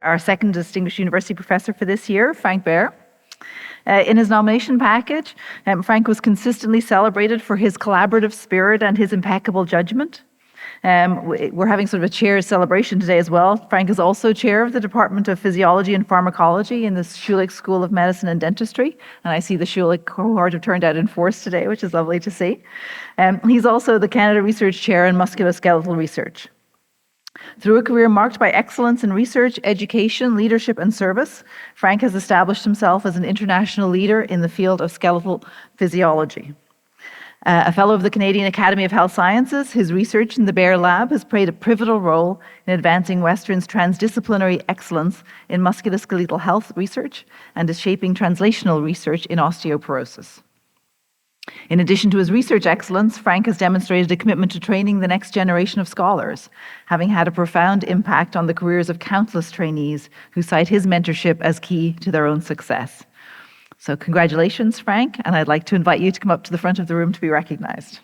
our second Distinguished University Professor for this year, Frank Beier. In his nomination package, Frank was consistently celebrated for his collaborative spirit and his impeccable judgment. We're having sort of a chair celebration today as well. Frank is also chair of the Department of Physiology and Pharmacology in the Schulich School of Medicine and Dentistry. And I see the Schulich cohort have turned out in force today, which is lovely to see. He's also the Canada Research Chair in Musculoskeletal Research. Through a career marked by excellence in research, education, leadership, and service, Frank has established himself as an international leader in the field of skeletal physiology. A fellow of the Canadian Academy of Health Sciences, his research in the Beier Lab has played a pivotal role in advancing Western's transdisciplinary excellence in musculoskeletal health research and is shaping translational research in osteoporosis. In addition to his research excellence, Frank has demonstrated a commitment to training the next generation of scholars, having had a profound impact on the careers of countless trainees who cite his mentorship as key to their own success. So congratulations, Frank, and I'd like to invite you to come up to the front of the room to be recognized.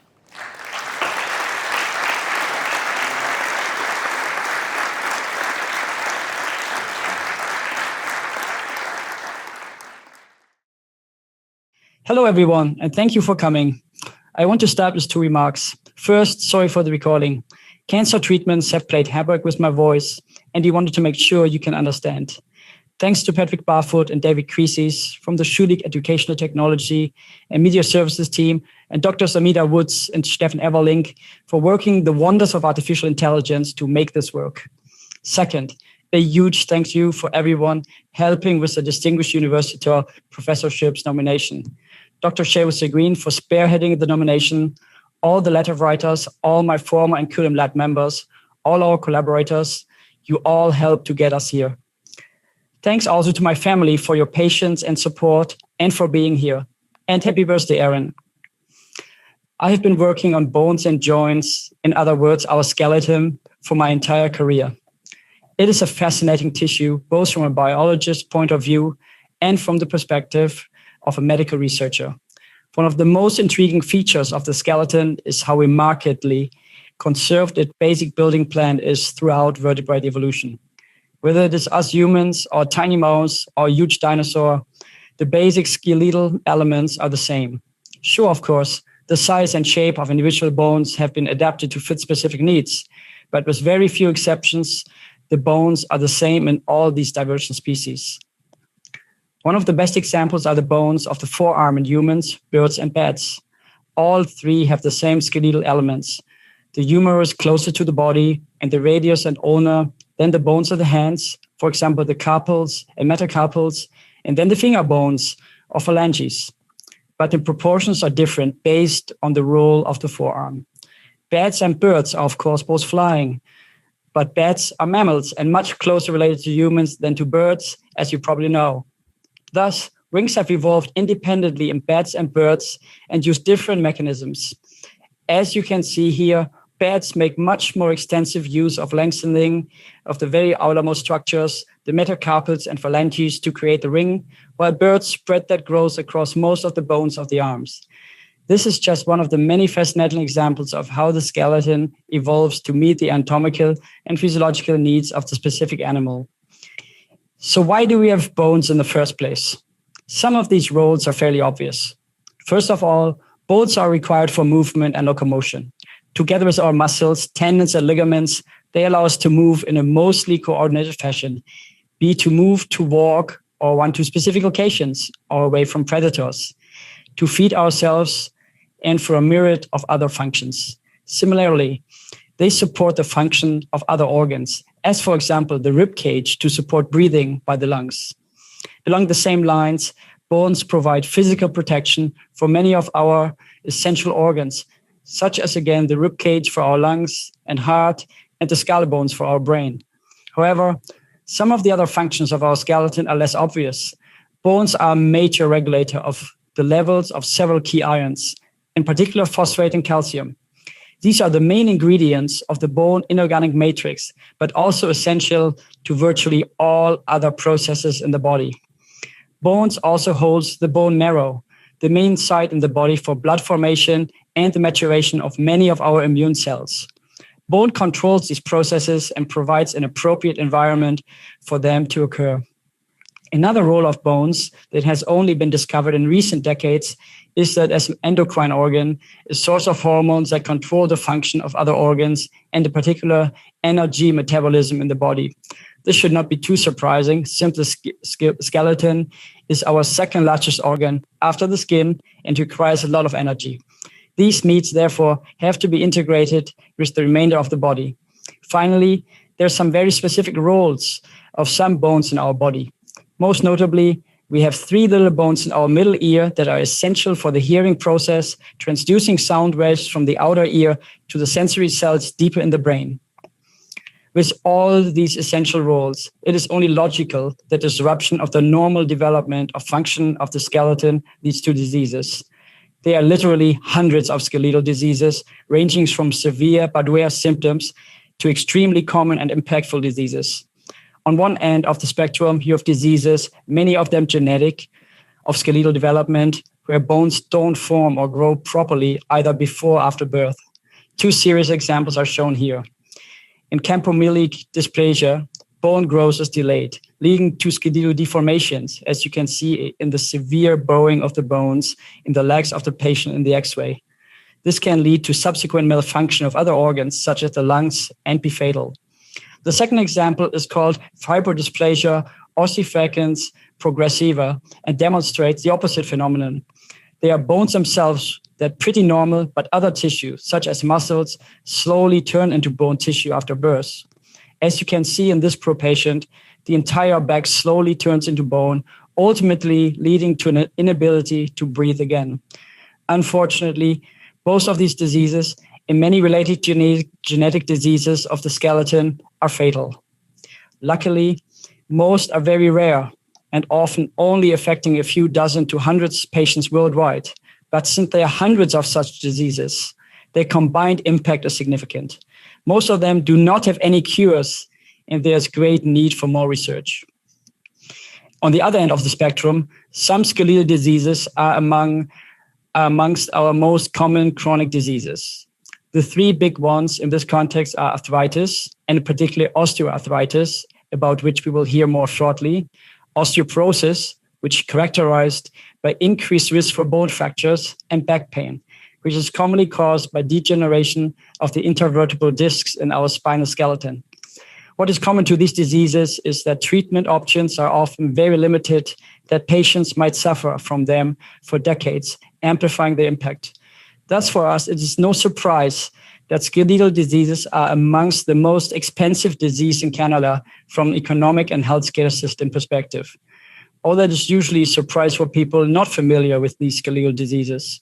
Hello, everyone, and thank you for coming. I want to start with 2 remarks. First, sorry for the recording. Cancer treatments have played havoc with my voice, and we wanted to make sure you can understand. Thanks to Patrick Barfoot and David Creases from the Schulich Educational Technology and Media Services team, and Drs. Amita Woods and Stefan Everlink for working the wonders of artificial intelligence to make this work. Second, a huge thank you for everyone helping with the Distinguished University Professorships nomination. Dr. Seamus Green for spearheading the nomination, all the letter writers, all my former and current lab members, all our collaborators, you all helped to get us here. Thanks also to my family for your patience and support and for being here. And happy birthday, Aaron. I have been working on bones and joints, in other words, our skeleton, for my entire career. It is a fascinating tissue, both from a biologist's point of view and from the perspective of a medical researcher. One of the most intriguing features of the skeleton is how remarkably conserved its basic building plan is throughout vertebrate evolution. Whether it is us humans or tiny mouse or huge dinosaur, the basic skeletal elements are the same. Sure, of course, the size and shape of individual bones have been adapted to fit specific needs, but with very few exceptions, the bones are the same in all these divergent species. One of the best examples are the bones of the forearm in humans, birds, and bats. All 3 have the same skeletal elements. The humerus closer to the body, and the radius and ulna, then the bones of the hands, for example, the carpals and metacarpals, and then the finger bones or phalanges. But the proportions are different based on the role of the forearm. Bats and birds are, of course, both flying, but bats are mammals and much closer related to humans than to birds, as you probably know. Thus, wings have evolved independently in bats and birds and use different mechanisms. As you can see here, bats make much more extensive use of lengthening of the very outermost structures, the metacarpals and phalanges, to create the ring, while birds spread that growth across most of the bones of the arms. This is just one of the many fascinating examples of how the skeleton evolves to meet the anatomical and physiological needs of the specific animal. So why do we have bones in the first place? Some of these roles are fairly obvious. First of all, bones are required for movement and locomotion. Together with our muscles, tendons, and ligaments, they allow us to move in a mostly coordinated fashion, be it to move, to walk, or run to specific locations, or away from predators, to feed ourselves, and for a myriad of other functions. Similarly, they support the function of other organs, as for example, the rib cage to support breathing by the lungs. Along the same lines, bones provide physical protection for many of our essential organs, such as, again, the rib cage for our lungs and heart, and the skull bones for our brain. However, some of the other functions of our skeleton are less obvious. Bones are a major regulator of the levels of several key ions, in particular phosphate and calcium. These are the main ingredients of the bone inorganic matrix, but also essential to virtually all other processes in the body. Bones also holds the bone marrow, the main site in the body for blood formation and the maturation of many of our immune cells. Bone controls these processes and provides an appropriate environment for them to occur. Another role of bones that has only been discovered in recent decades is that as an endocrine organ, a source of hormones that control the function of other organs and in particular energy metabolism in the body. This should not be too surprising since the skeleton is our second largest organ after the skin and requires a lot of energy. These needs, therefore, have to be integrated with the remainder of the body. Finally, there are some very specific roles of some bones in our body. Most notably, we have 3 little bones in our middle ear that are essential for the hearing process, transducing sound waves from the outer ear to the sensory cells deeper in the brain. With all these essential roles, it is only logical that disruption of the normal development of function of the skeleton leads to diseases. There are literally hundreds of skeletal diseases, ranging from severe but rare symptoms to extremely common and impactful diseases. On one end of the spectrum, you have diseases, many of them genetic, of skeletal development, where bones don't form or grow properly either before or after birth. 2 serious examples are shown here. In campomylic dysplasia, bone growth is delayed, leading to skeletal deformations, as you can see in the severe bowing of the bones in the legs of the patient in the X-ray. This can lead to subsequent malfunction of other organs, such as the lungs, and be fatal. The second example is called fibrodysplasia ossificans progressiva and demonstrates the opposite phenomenon. They are bones themselves that are pretty normal, but other tissue, such as muscles, slowly turn into bone tissue after birth. As you can see in this poor patient, the entire back slowly turns into bone, ultimately leading to an inability to breathe again. Unfortunately, both of these diseases and many related genetic diseases of the skeleton are fatal. Luckily, most are very rare and often only affecting a few dozen to hundreds of patients worldwide. But since there are hundreds of such diseases, their combined impact is significant. Most of them do not have any cures, and there's great need for more research. On the other end of the spectrum, some skeletal diseases are amongst our most common chronic diseases. The 3 big ones in this context are arthritis, and particularly osteoarthritis, about which we will hear more shortly, osteoporosis, which is characterized by increased risk for bone fractures, and back pain, which is commonly caused by degeneration of the intervertebral discs in our spinal skeleton. What is common to these diseases is that treatment options are often very limited, that patients might suffer from them for decades, amplifying the impact. Thus, for us, it is no surprise that skeletal diseases are amongst the most expensive disease in Canada from an economic and healthcare system perspective. All that is usually a surprise for people not familiar with these skeletal diseases.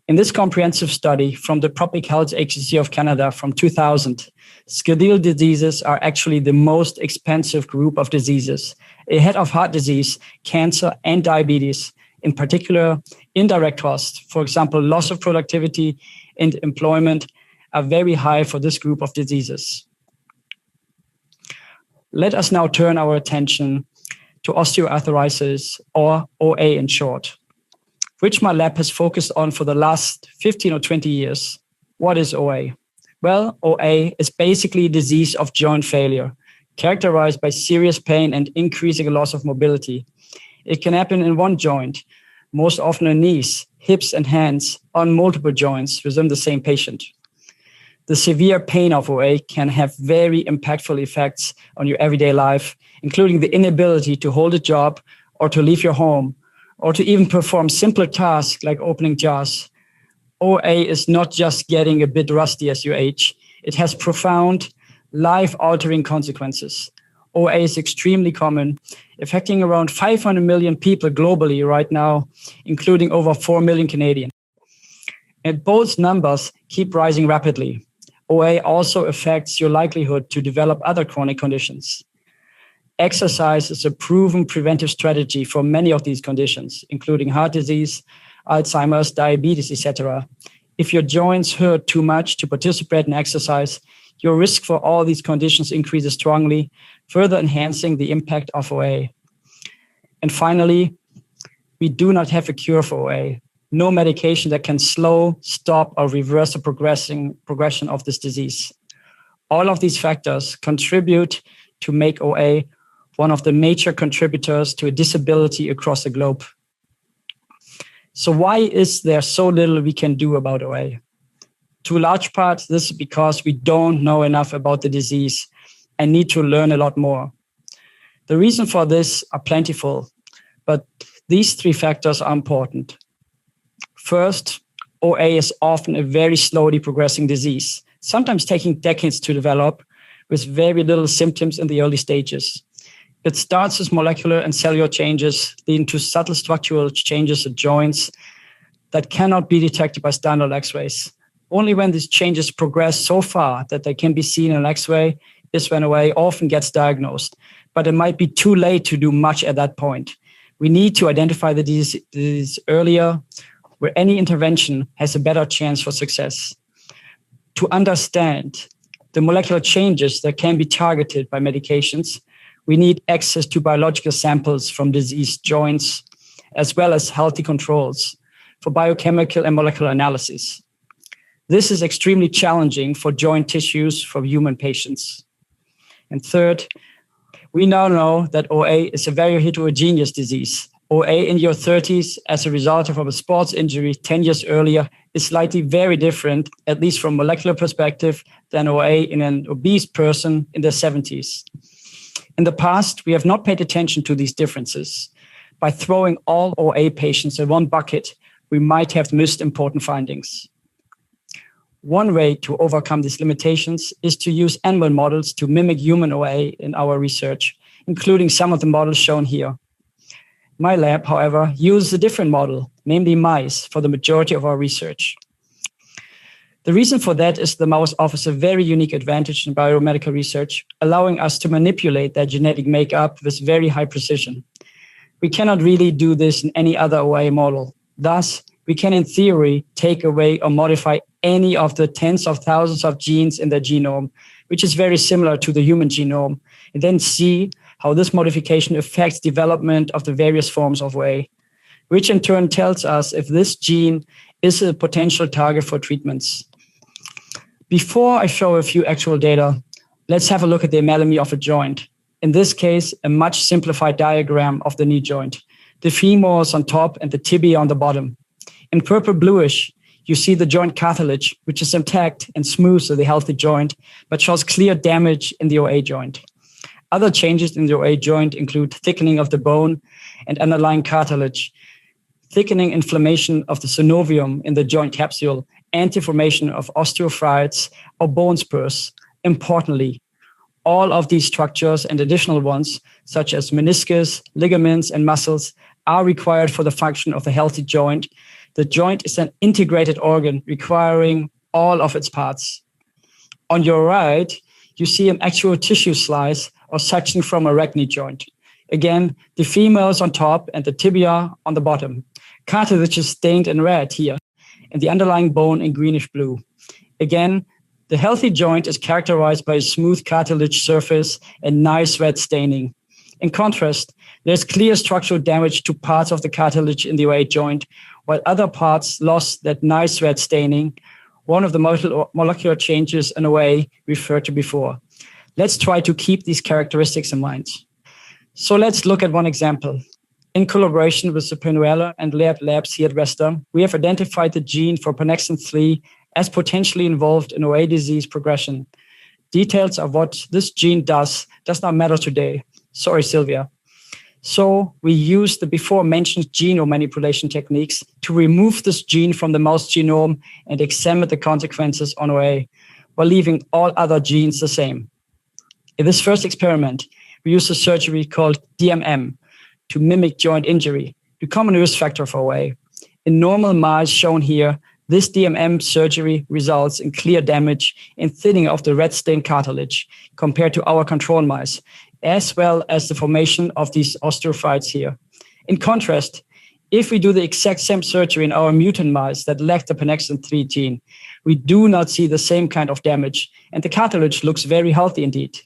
In this comprehensive study from the Public Health Agency of Canada from 2000, skeletal diseases are actually the most expensive group of diseases, ahead of heart disease, cancer, and diabetes. In particular, indirect costs, for example, loss of productivity and employment, are very high for this group of diseases. Let us now turn our attention to osteoarthritis, or OA in short, which my lab has focused on for the last 15 or 20 years. What is OA? Well, OA is basically a disease of joint failure, characterized by serious pain and increasing loss of mobility. It can happen in one joint, most often in knees, hips, and hands, on multiple joints within the same patient. The severe pain of OA can have very impactful effects on your everyday life, including the inability to hold a job or to leave your home, or to even perform simpler tasks like opening jars. OA is not just getting a bit rusty as you age. It has profound, life-altering consequences. OA is extremely common, affecting around 500 million people globally right now, including over 4 million Canadians. And both numbers keep rising rapidly. OA also affects your likelihood to develop other chronic conditions. Exercise is a proven preventive strategy for many of these conditions, including heart disease, Alzheimer's, diabetes, etc. If your joints hurt too much to participate in exercise, your risk for all these conditions increases strongly, further enhancing the impact of OA. And finally, we do not have a cure for OA. No medication that can slow, stop, or reverse the progression of this disease. All of these factors contribute to make OA one of the major contributors to a disability across the globe. So why is there so little we can do about OA? To a large part, this is because we don't know enough about the disease and need to learn a lot more. The reason for this are plentiful, but these three factors are important. First, OA is often a very slowly progressing disease, sometimes taking decades to develop, with very little symptoms in the early stages. It starts with molecular and cellular changes, leading to subtle structural changes at joints that cannot be detected by standard X-rays. Only when these changes progress so far that they can be seen in an X-ray is when OA often gets diagnosed, but it might be too late to do much at that point. We need to identify the disease earlier, where any intervention has a better chance for success. To understand the molecular changes that can be targeted by medications, we need access to biological samples from diseased joints, as well as healthy controls for biochemical and molecular analysis. This is extremely challenging for joint tissues for human patients. And third, we now know that OA is a very heterogeneous disease. OA in your 30s as a result of a sports injury 10 years earlier is slightly very different, at least from a molecular perspective, than OA in an obese person in their 70s. In the past, we have not paid attention to these differences. By throwing all OA patients in one bucket, we might have missed important findings. One way to overcome these limitations is to use animal models to mimic human OA in our research, including some of the models shown here. My lab, however, uses a different model, namely mice, for the majority of our research. The reason for that is the mouse offers a very unique advantage in biomedical research, allowing us to manipulate their genetic makeup with very high precision. We cannot really do this in any other OA model. Thus, we can, in theory, take away or modify any of the tens of thousands of genes in the genome, which is very similar to the human genome, and then see how this modification affects development of the various forms of OA, which in turn tells us if this gene is a potential target for treatments. Before I show a few actual data, let's have a look at the anatomy of a joint. In this case, a much simplified diagram of the knee joint. The femur is on top and the tibia on the bottom. In purple bluish, you see the joint cartilage, which is intact and smooth of the healthy joint, but shows clear damage in the OA joint. Other changes in the OA joint include thickening of the bone and underlying cartilage, thickening inflammation of the synovium in the joint capsule, and the formation of osteophytes or bone spurs. Importantly, all of these structures and additional ones, such as meniscus, ligaments, and muscles, are required for the function of the healthy joint. The joint is an integrated organ requiring all of its parts. On your right, you see an actual tissue slice or section from a knee joint. Again, the femur is on top and the tibia on the bottom. Cartilage is stained in red here, and the underlying bone in greenish blue. Again, the healthy joint is characterized by a smooth cartilage surface and nice red staining. In contrast, there's clear structural damage to parts of the cartilage in the OA joint, while other parts lost that nice red staining, one of the molecular changes in OA referred to before. Let's try to keep these characteristics in mind. So let's look at one example. In collaboration with the Beier and Beier labs here at Western, we have identified the gene for pannexin 3 as potentially involved in OA disease progression. Details of what this gene does not matter today. Sorry, Sylvia. So we used the before mentioned genome manipulation techniques to remove this gene from the mouse genome and examine the consequences on OA, while leaving all other genes the same. In this first experiment, we used a surgery called DMM to mimic joint injury, the common risk factor for OA. In normal mice shown here, this DMM surgery results in clear damage and thinning of the red stained cartilage compared to our control mice, as well as the formation of these osteophytes here. In contrast, if we do the exact same surgery in our mutant mice that lack the pannexin 3 gene, we do not see the same kind of damage, and the cartilage looks very healthy indeed.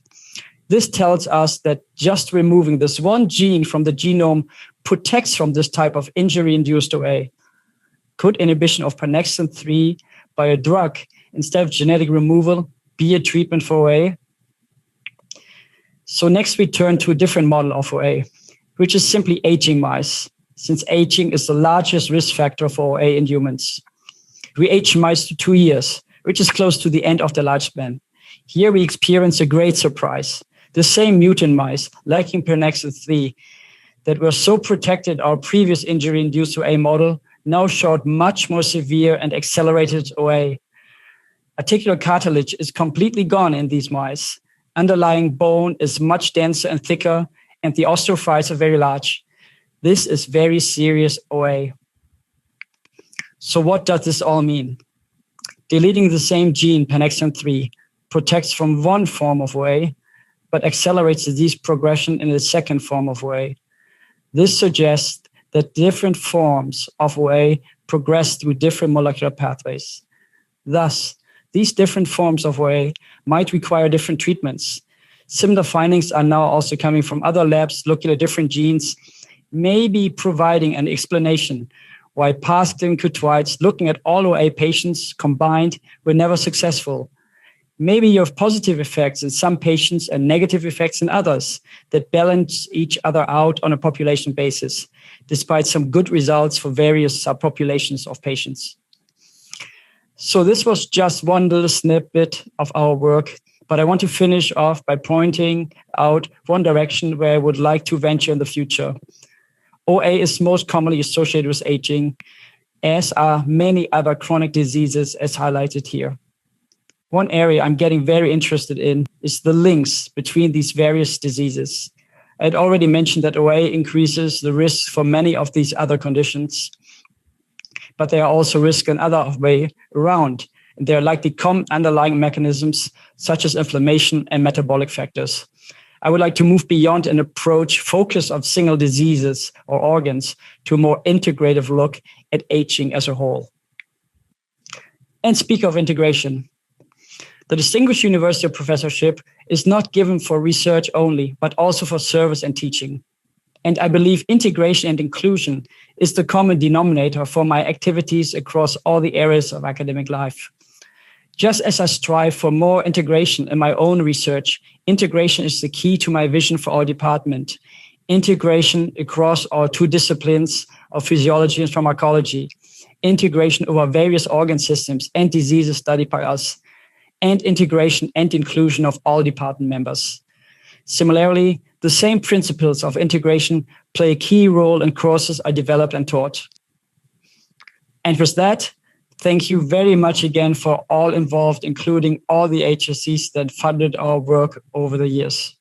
This tells us that just removing this one gene from the genome protects from this type of injury-induced OA. Could inhibition of pannexin 3 by a drug instead of genetic removal be a treatment for OA? So next we turn to a different model of OA, which is simply aging mice, since aging is the largest risk factor for OA in humans. We age mice to 2 years, which is close to the end of their lifespan. Here we experience a great surprise. The same mutant mice, lacking pernexin 3, that were so protected our previous injury-induced OA model, now showed much more severe and accelerated OA. Articular cartilage is completely gone in these mice. Underlying bone is much denser and thicker, and the osteophytes are very large. This is very serious OA. So what does this all mean? Deleting the same gene, pernexin 3, protects from one form of OA, but accelerates disease progression in the second form of OA. This suggests that different forms of OA progress through different molecular pathways. Thus, these different forms of OA might require different treatments. Similar findings are now also coming from other labs looking at different genes, maybe providing an explanation why past clinical trials looking at all OA patients combined were never successful. Maybe you have positive effects in some patients and negative effects in others that balance each other out on a population basis, despite some good results for various subpopulations of patients. So this was just one little snippet of our work, but I want to finish off by pointing out one direction where I would like to venture in the future. OA is most commonly associated with aging, as are many other chronic diseases as highlighted here. One area I'm getting very interested in is the links between these various diseases. I had already mentioned that OA increases the risk for many of these other conditions, but there are also risks in other way around. And there are likely common underlying mechanisms such as inflammation and metabolic factors. I would like to move beyond an approach focused on single diseases or organs to a more integrative look at aging as a whole. And speak of integration. The Distinguished University Professorship is not given for research only, but also for service and teaching. And I believe integration and inclusion is the common denominator for my activities across all the areas of academic life. Just as I strive for more integration in my own research, integration is the key to my vision for our department. Integration across our two disciplines of physiology and pharmacology, integration over various organ systems and diseases studied by us, and integration and inclusion of all department members. Similarly, the same principles of integration play a key role in courses I developed and taught. And with that, thank you very much again for all involved, including all the HSCs that funded our work over the years.